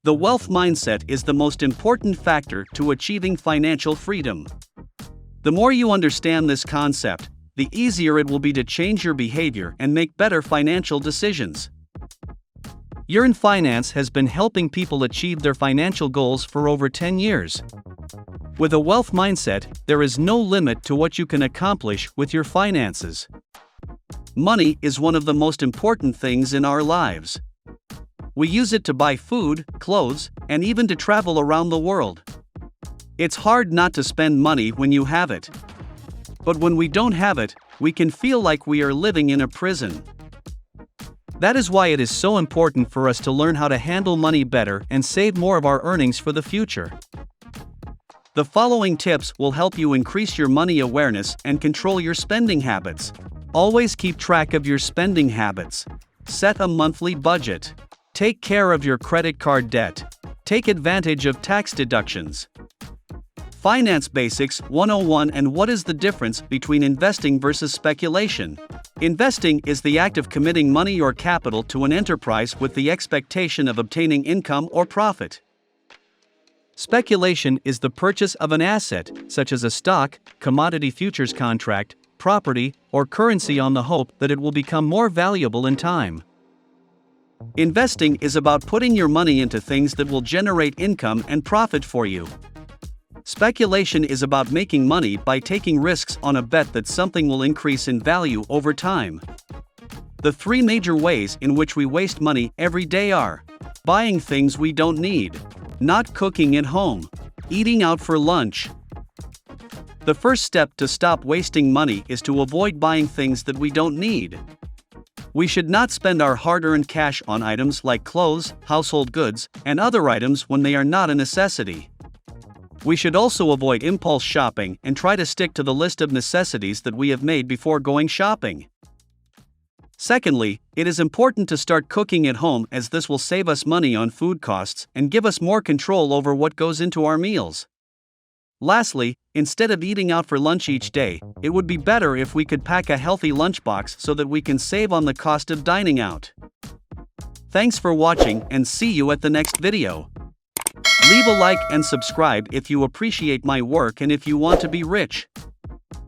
The wealth mindset is the most important factor to achieving financial freedom. The more you understand this concept, the easier it will be to change your behavior and make better financial decisions. Yearn Finance has been helping people achieve their financial goals for over 10 years. With a wealth mindset, there is no limit to what you can accomplish with your finances. Money is one of the most important things in our lives. We use it to buy food, clothes, and even to travel around the world. It's hard not to spend money when you have it. But when we don't have it, we can feel like we are living in a prison. That is why it is so important for us to learn how to handle money better and save more of our earnings for the future. The following tips will help you increase your money awareness and control your spending habits. Always keep track of your spending habits. Set a monthly budget. Take care of your credit card debt. Take advantage of tax deductions. Finance Basics 101. And what is the difference between investing versus speculation? Investing is the act of committing money or capital to an enterprise with the expectation of obtaining income or profit. Speculation is the purchase of an asset, such as a stock, commodity futures contract, property, or currency on the hope that it will become more valuable in time. Investing is about putting your money into things that will generate income and profit for you. Speculation is about making money by taking risks on a bet that something will increase in value over time. The three major ways in which we waste money every day are: buying things we don't need, not cooking at home, eating out for lunch. The first step to stop wasting money is to avoid buying things that we don't need. We should not spend our hard-earned cash on items like clothes, household goods, and other items when they are not a necessity. We should also avoid impulse shopping and try to stick to the list of necessities that we have made before going shopping. Secondly, it is important to start cooking at home, as this will save us money on food costs and give us more control over what goes into our meals. Lastly, instead of eating out for lunch each day, it would be better if we could pack a healthy lunchbox so that we can save on the cost of dining out. Thanks for watching, and see you at the next video. Leave a like and subscribe if you appreciate my work and if you want to be rich.